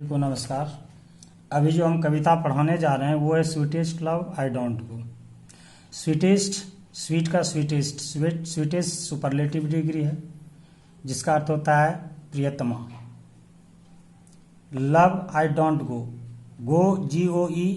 को नमस्कार। अभी जो हम कविता पढ़ाने जा रहे हैं वो है sweetest love I don't go. Sweetest, sweet का स्वीटेस्ट, स्वीटेस्ट सुपरलेटिव डिग्री है जिसका अर्थ होता है प्रियतमा। Love I don't go, go GOE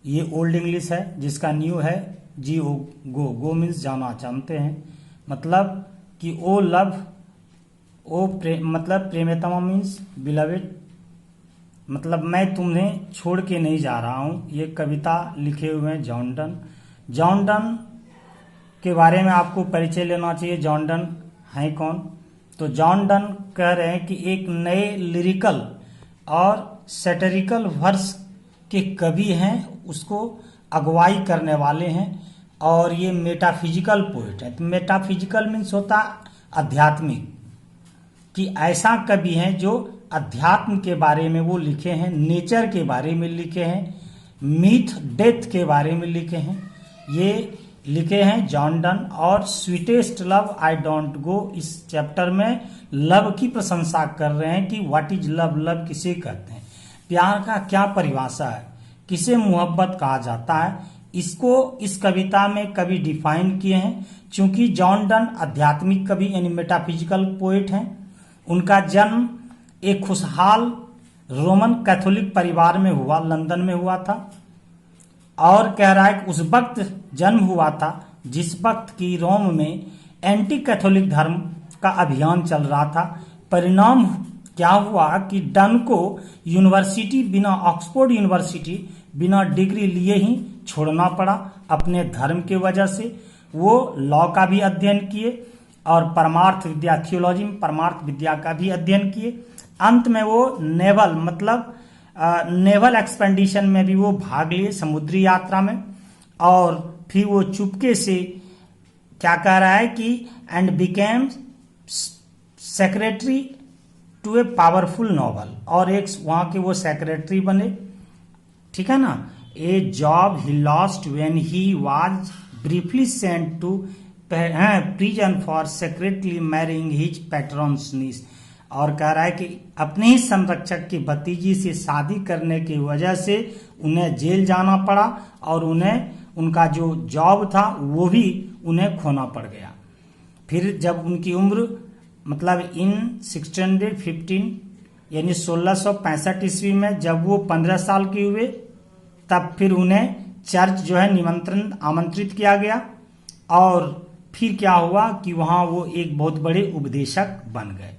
ये ओल्ड इंग्लिश है जिसका न्यू है GO, गो मीन्स जाना, जानते हैं। मतलब कि ओ लव, मतलब प्रेमतमा मीन्स बिलवेड, मतलब मैं तुम्हें छोड़ के नहीं जा रहा हूँ। ये कविता लिखे हुए हैं जॉन डन। जॉन डन के बारे में आपको परिचय लेना चाहिए। जॉन डन है कौन? तो जॉन डन कह रहे हैं कि एक नए लिरिकल और सैटिरिकल वर्स के कवि हैं, उसको अगुवाई करने वाले हैं, और ये मेटाफिजिकल पोएट है। तो मेटाफिजिकल मीन्स होता आध्यात्मिक, कि ऐसा कवि हैं जो अध्यात्म के बारे में वो लिखे हैं, नेचर के बारे में लिखे हैं, मीथ डेथ के बारे में लिखे हैं। ये लिखे हैं जॉन डन। और स्वीटेस्ट लव आई डोंट गो, इस चैप्टर में लव की प्रशंसा कर रहे हैं कि व्हाट इज लव, लव किसे कहते हैं, प्यार का क्या परिभाषा है, किसे मोहब्बत कहा जाता है। इसको इस कविता में कवि डिफाइन किए हैं। चूंकि जॉन डन आध्यात्मिक कवि यानी मेटाफिजिकल पोएट हैं, उनका जन्म एक खुशहाल रोमन कैथोलिक परिवार में हुआ, लंदन में हुआ था। और कह रहा है कि उस वक्त जन्म हुआ था जिस वक्त की रोम में एंटी कैथोलिक धर्म का अभियान चल रहा था। परिणाम क्या हुआ कि डन को यूनिवर्सिटी, बिना ऑक्सफोर्ड यूनिवर्सिटी, बिना डिग्री लिए ही छोड़ना पड़ा अपने धर्म के वजह से। वो लॉ का भी अध्ययन किए और परमार्थ विद्या, थियोलॉजी में परमार्थ विद्या का भी अध्ययन किए। अंत में वो नेवल, मतलब नेवल एक्सपेंडिशन में भी वो भाग लिए, समुद्री यात्रा में। और फिर वो चुपके से क्या कह रहा है कि and became secretary to a powerful novel, और एक वहां के वो सेक्रेटरी बने, ठीक है ना। A job he lost when he was briefly sent to prison for secretly marrying his patron's niece. और कह रहा है कि अपने ही संरक्षक की भतीजी से शादी करने की वजह से उन्हें जेल जाना पड़ा, और उन्हें उनका जो जॉब था वो भी उन्हें खोना पड़ गया। फिर जब उनकी उम्र, मतलब इन 1615 यानी 1665 ईस्वी में जब वो 15 साल के हुए, तब फिर उन्हें चर्च जो है आमंत्रित किया गया। और फिर क्या हुआ कि वहां वो एक बहुत बड़े उपदेशक बन गए।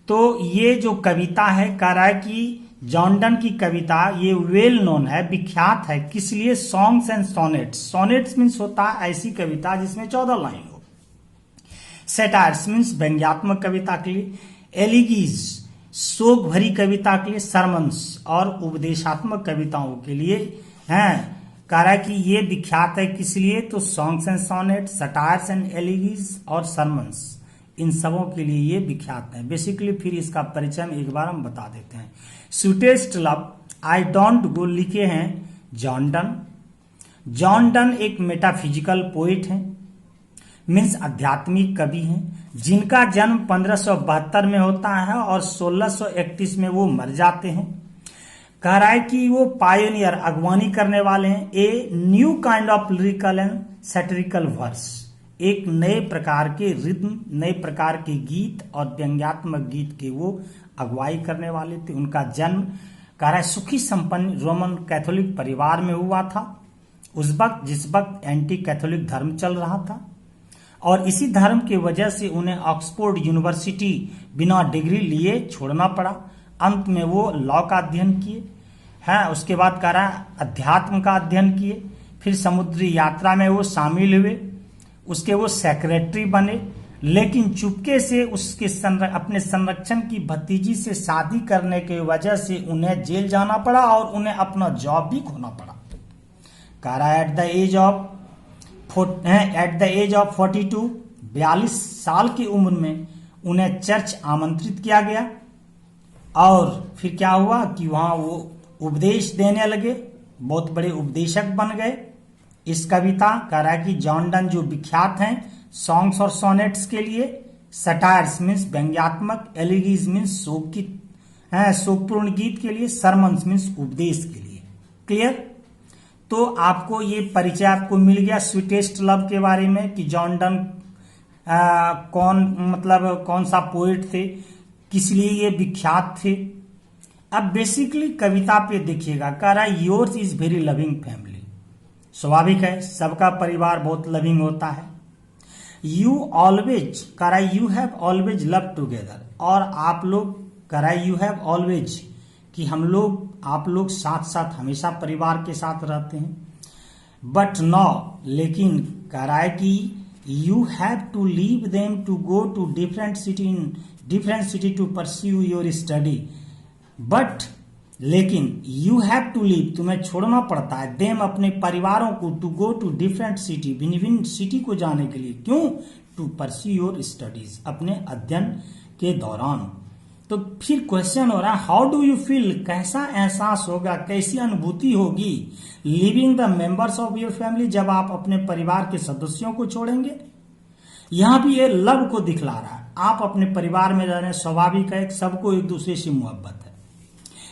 तो ये जो कविता है, कह रहा है कि जॉन डन की कविता ये वेल नोन है, विख्यात है। किस लिए? Songs and sonnets. Sonnets means होता है ऐसी कविता जिसमें 14 लाइन हो। सेटायर्स मीन्स व्यंग्यात्मक कविता के लिए। एलिगीज शोक भरी कविता के लिए। सरमन्स और उपदेशात्मक कविताओं के लिए हैं। कह रहा है कि ये विख्यात है किस लिए? तो songs and sonnet, satires and elegies और सरमन्स, इन सबों के लिए ये विख्यात है। बेसिकली फिर इसका परिचय एक बार हम बता देते हैं। स्वीटेस्ट लव आई डोंट गो लिखे हैं जॉन डन। जॉन डन एक मेटाफिजिकल पोइट हैं, मीन्स आध्यात्मिक कवि हैं, जिनका जन्म 1572 में होता है और 1631 में वो मर जाते हैं। कह रहा है कि वो पायोनियर, अगवानी करने वाले हैं। A new kind of lyrical and satirical verse, एक नए प्रकार के रिद्म, नए प्रकार के गीत और व्यंग्यात्मक गीत के वो अगुवाई करने वाले थे। उनका जन्म, कह रहा है, सुखी संपन्न रोमन कैथोलिक परिवार में हुआ था, उस वक्त जिस वक्त एंटी कैथोलिक धर्म चल रहा था। और इसी धर्म की वजह से उन्हें ऑक्सफोर्ड यूनिवर्सिटी बिना डिग्री लिए छोड़ना पड़ा। अंत में वो लॉ का अध्ययन किए हैं। उसके बाद कह रहा है अध्यात्म का अध्ययन किए। फिर समुद्री यात्रा में वो शामिल हुए, उसके वो सेक्रेटरी बने, लेकिन चुपके से उसके अपने संरक्षण की भतीजी से शादी करने की वजह से उन्हें जेल जाना पड़ा और उन्हें अपना जॉब भी खोना पड़ा। कह रहा है एट द एज ऑफ 42, 42 साल की उम्र में उन्हें चर्च आमंत्रित किया गया। और फिर क्या हुआ कि वहां वो उपदेश देने लगे, बहुत बड़े उपदेशक बन गए। इस कविता, कह रहा है कि जॉन डन जो विख्यात हैं सॉन्ग्स और सोनेट्स के लिए, सटायर्स मीन्स व्यंग्यात्मक, एलिगीज मीन्स शोक की है शोकपूर्ण गीत के लिए, सरमन्स मीन्स उपदेश के लिए। क्लियर? तो आपको ये परिचय आपको मिल गया स्वीटेस्ट लव के बारे में कि जॉन डन कौन सा पोएट थे, किस लिए ये विख्यात थे। अब बेसिकली कविता पे देखिएगा, कह रहा है yours is very loving family. स्वाभाविक है, सबका परिवार बहुत लविंग होता है। यू ऑलवेज, कह रहा है you have always love together, और आप लोग, कह रहा है यू हैव ऑलवेज, कि आप लोग साथ साथ हमेशा परिवार के साथ रहते हैं। बट नाउ, लेकिन कह रहा है कि you have to leave them to go to different city to pursue your study. But, लेकिन यू हैव टू लीव, तुम्हें छोड़ना पड़ता है, देम अपने परिवारों को, to go to different city, भिन्न भिन्न सिटी को जाने के लिए। क्यों? टू परस्यू योर स्टडीज, अपने अध्ययन के दौरान। तो फिर क्वेश्चन हो रहा है, हाउ डू यू फील, कैसा एहसास होगा, कैसी अनुभूति होगी living the members of your family, जब आप अपने परिवार के सदस्यों को छोड़ेंगे। यहां भी ये लव को दिखला रहा है, आप अपने परिवार में रह रहे हैं, स्वाभाविक है, सबको एक दूसरे से मोहब्बत है।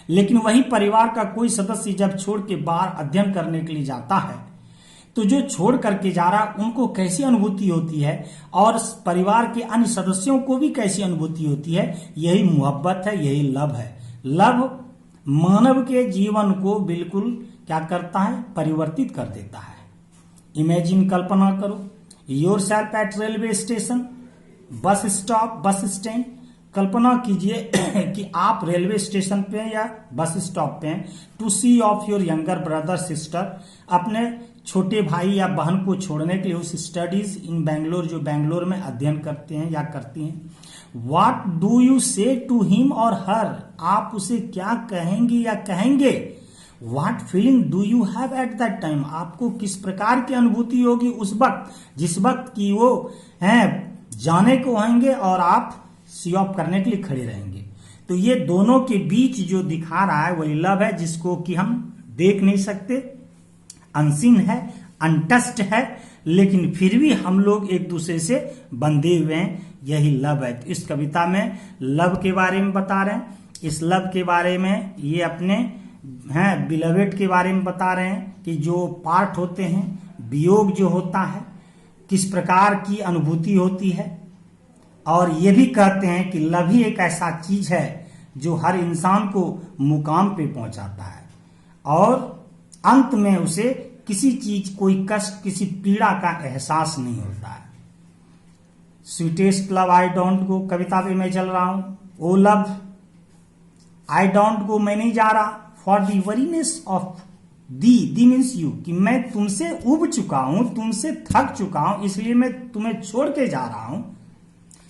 लेकिन वही परिवार का कोई सदस्य जब छोड़ के बाहर अध्ययन करने के लिए जाता है, तो जो छोड़ करके जा रहा है उनको कैसी अनुभूति होती है, और परिवार के अन्य सदस्यों को भी कैसी अनुभूति होती है। यही मोहब्बत है, यही लव है। लव मानव के जीवन को बिल्कुल क्या करता है, परिवर्तित कर देता है। इमेजिन, कल्पना करो, yourself at railway station, bus stop, bus stand. कल्पना कीजिए कि आप रेलवे स्टेशन पे या बस स्टॉप पे हैं, to see off your younger brother sister, अपने छोटे भाई या बहन को छोड़ने के लिए उस स्टडीज इन बैंगलोर, जो बैंगलोर में अध्ययन करते हैं या करती हैं। व्हाट डू यू से टू हिम और हर, आप उसे क्या कहेंगे या कहेंगे। What feeling do you have at that time, आपको किस प्रकार की अनुभूति होगी उस वक्त, जिस वक्त की वो हैं जाने को आएंगे और आप सी ऑफ करने के लिए खड़े रहेंगे। तो ये दोनों के बीच जो दिखा रहा है वही लव है, जिसको कि हम देख नहीं सकते, अनसीन है, अनटच्ड है, लेकिन फिर भी हम लोग एक दूसरे से बंधे हुए हैं, यही लव है। तो इस कविता में लव के बारे में बता रहे हैं। इस लव के बारे में ये अपने हैं बिलवेड के बारे में बता रहे हैं कि जो पार्ट होते हैं, वियोग जो होता है, किस प्रकार की अनुभूति होती है। और ये भी कहते हैं कि लव ही एक ऐसा चीज है जो हर इंसान को मुकाम पे पहुंचाता है, और अंत में उसे किसी चीज, कोई कष्ट, किसी पीड़ा का एहसास नहीं होता है। Sweetest love I don't go, कविता पे मैं चल रहा हूं। ओ लव आई डोंट गो, मैं नहीं जा रहा। For the weariness of thee means you, कि मैं तुमसे उब चुका हूं, तुमसे थक चुका हूं, इसलिए मैं तुम्हें छोड़ के जा रहा हूं,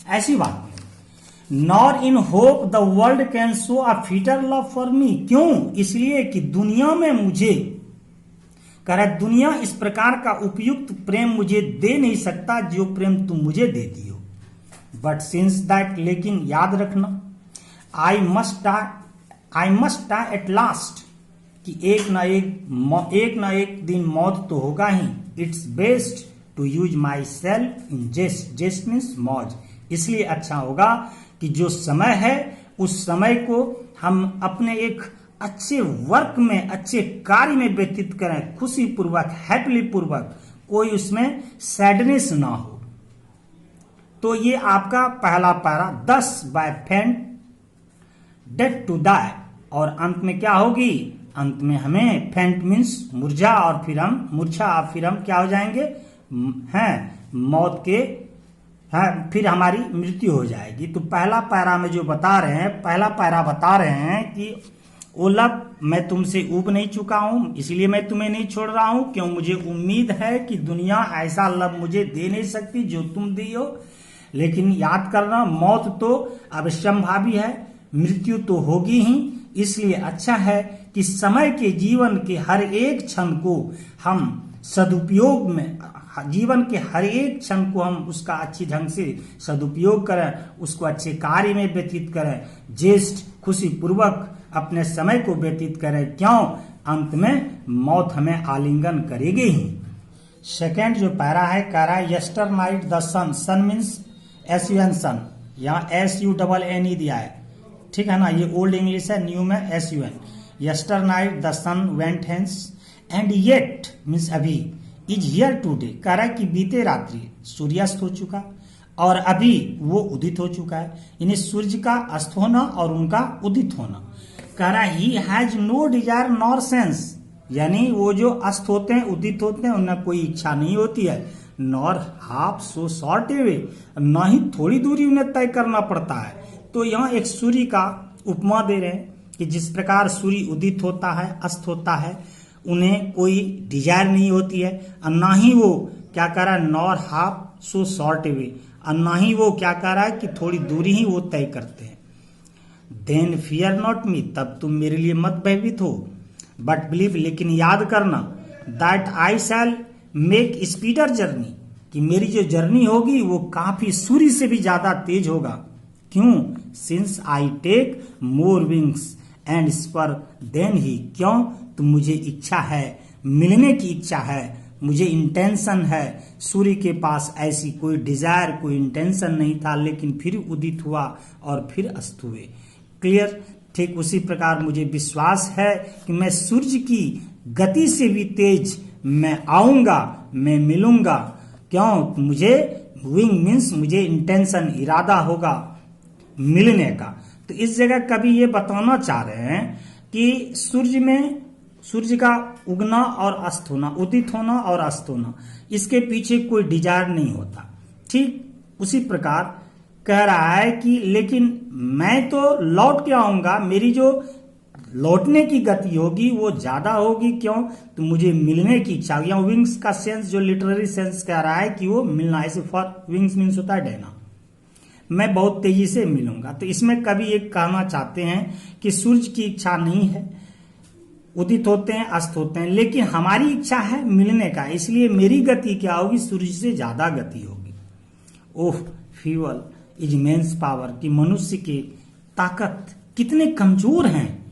ऐसी बात नहीं। Nor in hope the world can show a fitter love for me, क्यों? इसलिए कि दुनिया में मुझे, कह रहा दुनिया इस प्रकार का उपयुक्त प्रेम मुझे दे नहीं सकता जो प्रेम तुम मुझे देती हो। बट सिंस दैट, लेकिन याद रखना, I must die at last, कि एक ना एक दिन मौत तो होगा ही। It's best to use myself in jest, jest means मौज। इसलिए अच्छा होगा कि जो समय है उस समय को हम अपने एक अच्छे वर्क में, अच्छे कार्य में व्यतीत करें, खुशी पूर्वक, हैप्पीली पूर्वक, कोई उसमें सैडनेस ना हो। तो ये आपका पहला पैरा, 10 बाय फेंट डेड टू डाई, और अंत में क्या होगी, अंत में हमें फेंट मीन्स मुरझा, और फिर हम मूर्छा, और फिर हम क्या हो जाएंगे, हैं मौत के, हैं फिर हमारी मृत्यु हो जाएगी। तो पहला पैरा में जो बता रहे हैं, पहला पैरा बता रहे हैं कि ओ लव, मैं तुमसे ऊब नहीं चुका हूं, इसलिए मैं तुम्हें नहीं छोड़ रहा हूं, क्यों? मुझे उम्मीद है कि दुनिया ऐसा लव मुझे दे नहीं सकती जो तुम दी हो। लेकिन याद करना, मौत तो अवश्यंभावी है, मृत्यु तो होगी ही। इसलिए अच्छा है कि समय के जीवन के हर एक क्षण को हम सदुपयोग में, जीवन के हर एक क्षण को हम उसका अच्छी ढंग से सदुपयोग करें, उसको अच्छे कार्य में व्यतीत करें, ज्येष्ठ खुशी पूर्वक अपने समय को व्यतीत करें। क्यों? अंत में मौत हमें आलिंगन करेगी ही। सेकेंड जो पैरा है, कह रहा है yester night the sun, sun means SUN sun, यहाँ SUNNE दिया है, ठीक है ना, ये ओल्ड इंग्लिश है, न्यू में SUN। Yester night the sun went hence and yet means अभी, इज हियर टूडे, कह रहा है कि बीते रात्रि सूर्यास्त हो चुका और अभी वो उदित हो चुका है, यानी सूर्य का अस्त होना और उनका उदित होना। कह रहा है he has no desire nor sense, यानी वो जो अस्त होते हैं उदित होते हैं उनमें कोई इच्छा नहीं होती है, nor half so short way, ना ही थोड़ी दूरी उन्हें तय करना पड़ता है। तो यहाँ एक सूर्य का उपमा दे रहे हैं कि जिस प्रकार सूर्य उदित होता है अस्त होता है उन्हें कोई डिजायर नहीं होती है, और ना ही वो क्या कह रहा है nor half so short way, और ना ही वो क्या कह रहा है कि थोड़ी दूरी ही वो तय करते हैं। देन फियर नॉट मी, तब तुम मेरे लिए मत भयभीत हो, बट बिलीव, लेकिन याद करना, that I shall make speedier journey, कि मेरी जो जर्नी होगी वो काफी सूर्य से भी ज्यादा तेज होगा। क्यों? Since I take more wings and spur than he, क्यों? तो मुझे इच्छा है, मिलने की इच्छा है, मुझे इंटेंशन है। सूर्य के पास ऐसी कोई डिजायर कोई इंटेंशन नहीं था, लेकिन फिर उदित हुआ और फिर अस्त हुए। क्लियर? ठीक उसी प्रकार मुझे विश्वास है कि मैं सूर्य की गति से भी तेज मैं आऊंगा, मैं मिलूंगा। क्यों? मुझे विंग मीन्स मुझे इंटेंशन इरादा होगा मिलने का। तो इस जगह कवि ये बताना चाह रहे हैं कि सूर्य में सूर्य का उगना और अस्त होना, उदित होना और अस्त होना, इसके पीछे कोई डिजायर नहीं होता। ठीक उसी प्रकार कह रहा है कि लेकिन मैं तो लौट के आऊंगा, मेरी जो लौटने की गति होगी वो ज्यादा होगी। क्यों? तो मुझे मिलने की इच्छा। या विंग्स का सेंस जो लिटरेरी सेंस कह रहा है कि वो मिलना, ऐसे फॉर विंग्स मीन्स होता है डैना, मैं बहुत तेजी से मिलूंगा। तो इसमें कवि एक कहना चाहते हैं कि सूर्य की इच्छा नहीं है, उदित होते हैं अस्त होते हैं, लेकिन हमारी इच्छा है मिलने का, इसलिए मेरी गति क्या होगी? सूर्य से ज्यादा गति होगी। Oh fuel is man's power, कि मनुष्य की ताकत कितने कमजोर हैं,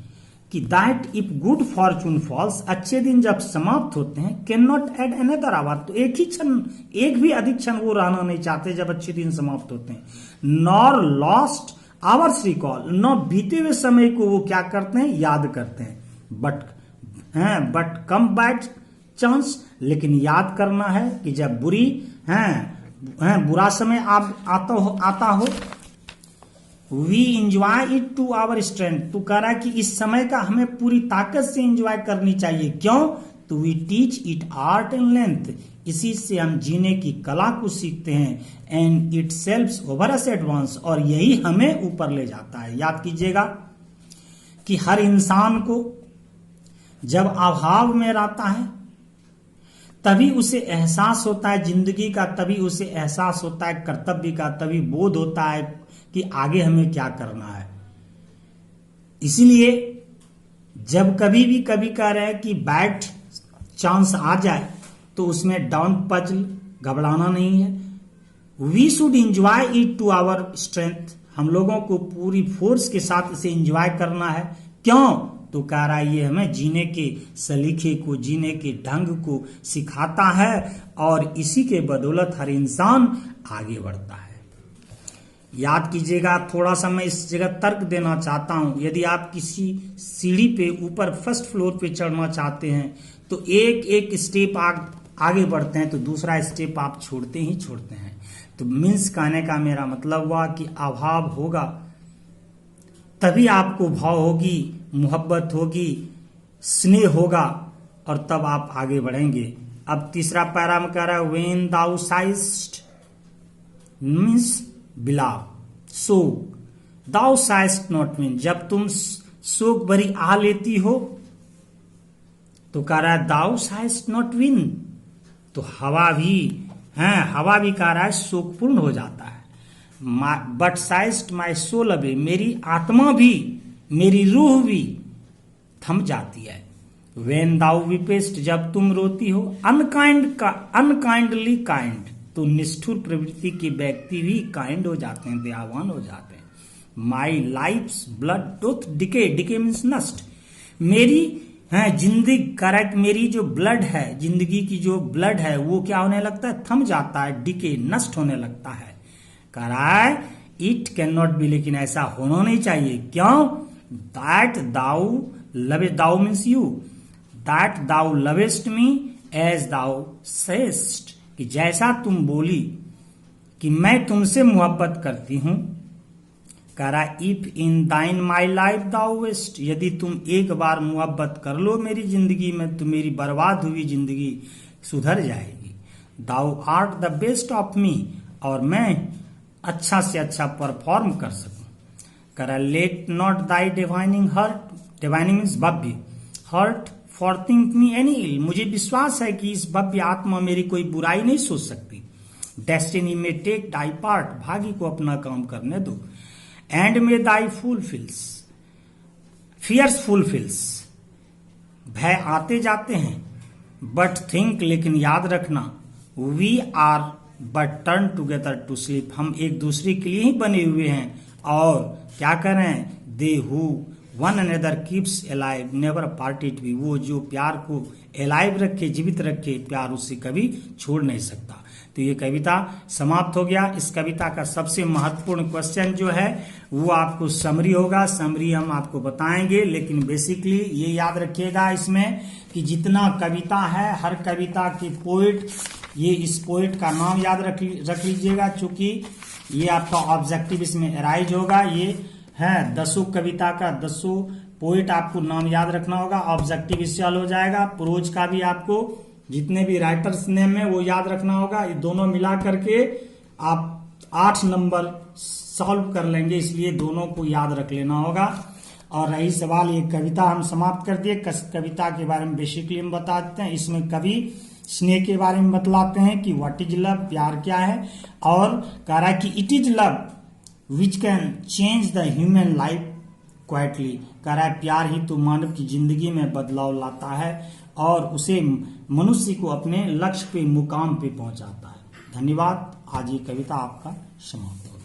कि that if good fortune falls, अच्छे दिन जब समाप्त होते हैं, can not add another hour, तो एक ही क्षण, एक भी अधिक क्षण वो रहना नहीं चाहते जब अच्छे दिन समाप्त होते हैं। नॉर लॉस्ट आवर्स रिकॉल, न बीते हुए समय को वो क्या करते हैं? याद करते हैं। बट कम बैड चांस, लेकिन याद करना है कि जब बुरा समय आता हो we enjoy it to our strength, तो कह रहा है कि इस समय का हमें पूरी ताकत से इंजॉय करनी चाहिए। क्यों? तो we teach it art and length, इसी से हम जीने की कला को सीखते हैं। And it selves over us advance, और यही हमें ऊपर ले जाता है। याद कीजिएगा कि हर इंसान को जब अभाव में रहता है तभी उसे एहसास होता है जिंदगी का, तभी उसे एहसास होता है कर्तव्य का, तभी बोध होता है कि आगे हमें क्या करना है। इसीलिए जब कभी भी कभी कह रहे हैं कि बैड चांस आ जाए तो उसमें डोंट पजल, घबराना नहीं है। We should enjoy it to our strength, हम लोगों को पूरी फोर्स के साथ इसे इंजॉय करना है। क्यों? तो कह रहा है ये हमें जीने के सलीके को, जीने के ढंग को सिखाता है, और इसी के बदौलत हर इंसान आगे बढ़ता है। याद कीजिएगा, थोड़ा सा मैं इस जगह तर्क देना चाहता हूं। यदि आप किसी सीढ़ी पे ऊपर फर्स्ट फ्लोर पे चढ़ना चाहते हैं तो एक एक स्टेप आगे बढ़ते हैं, तो दूसरा स्टेप आप छोड़ते ही छोड़ते हैं। तो मीन्स कहने का मेरा मतलब हुआ कि अभाव होगा तभी आपको भाव होगी, मोहब्बत होगी, स्नेह होगा, और तब आप आगे बढ़ेंगे। अब तीसरा पैरा में कह रहा है व्हेन दाउ साइस्ट मीन्स बिलाव, शोक, दाउ साइस्ट नॉट विन, जब तुम शोक भरी आ लेती हो तो कह रहा है दाउ साइस्ट नॉट विन, तो हवा भी कह रहा है शोकपूर्ण हो जाता है। बट साइस्ट माई सोल अवे, मेरी आत्मा भी, मेरी रूह भी थम जाती है। वेन दाउ विपेस्ट, जब तुम रोती हो, अनकाइंडली काइंड, तो निष्ठुर प्रवृत्ति के व्यक्ति भी काइंड हो जाते हैं, दयावान हो जाते हैं। माई लाइफ्स ब्लड डोथ डिके मीन्स नष्ट, मेरी जिंदगी करेक्ट, मेरी जो ब्लड है, जिंदगी की जो ब्लड है वो क्या होने लगता है? थम जाता है, डिके नष्ट होने लगता है। कह रहा है इट कैन नॉट बी, लेकिन ऐसा होना नहीं चाहिए। क्यों? That thou love, thou means you, that thou lovest me as thou sayest, कि जैसा तुम बोली कि मैं तुमसे मोहब्बत करती हूं। कह रहा इफ इन दाइन माई लाइफ दाउ वेस्ट, यदि तुम एक बार मोहब्बत कर लो मेरी जिंदगी में तो मेरी बर्बाद हुई जिंदगी सुधर जाएगी। Thou art the best of me, और मैं अच्छा से अच्छा परफॉर्म कर सकूं। कह रहा let not thy divining heart, divining means भव्य, heart forethink me any ill, मुझे विश्वास है कि इस भव्य आत्मा मेरी कोई बुराई नहीं सोच सकती। डेस्टिनी में टेक दाई पार्ट, भागी को अपना काम करने दो। एंड में दाई फुलफिल्स, फियर्स फुलफिल्स, भय आते जाते हैं। बट थिंक, लेकिन याद रखना, we are but turn together to sleep, हम एक दूसरे के लिए ही बने हुए हैं। और क्या करें? They who one another keeps alive never parted भी, वो जो प्यार को एलाइव रखे, जीवित रखे, प्यार उससे कभी छोड़ नहीं सकता। तो ये कविता समाप्त हो गया। इस कविता का सबसे महत्वपूर्ण क्वेश्चन जो है वो आपको समरी होगा, समरी हम आपको बताएंगे। लेकिन बेसिकली ये याद रखिएगा इसमें कि जितना कविता है, हर कविता के पोइट, ये इस पोइट का नाम याद रख लीजिएगा, चूंकि ये आपका ऑब्जेक्टिव इसमें अराइज होगा। ये है 10 कविता का 10 पोइट आपको नाम याद रखना होगा, ऑब्जेक्टिव इससे हल हो जाएगा। प्रोज का भी आपको जितने भी राइटर्स नेम है वो याद रखना होगा। ये दोनों मिला करके आप 8 नंबर सॉल्व कर लेंगे, इसलिए दोनों को याद रख लेना होगा। और रही सवाल, ये कविता हम समाप्त कर दिए। कविता के बारे में बेसिकली हम बता देते हैं। इसमें कवि स्नेह के बारे में बतलाते हैं कि व्हाट इज लव, प्यार क्या है, और कह रहा है कि it is love which can change the human life quietly, कह रहा है प्यार ही तो मानव की जिंदगी में बदलाव लाता है और उसे मनुष्य को अपने लक्ष्य पे, मुकाम पे पहुंचाता है। धन्यवाद। आज ये कविता आपका समाप्त हो गया।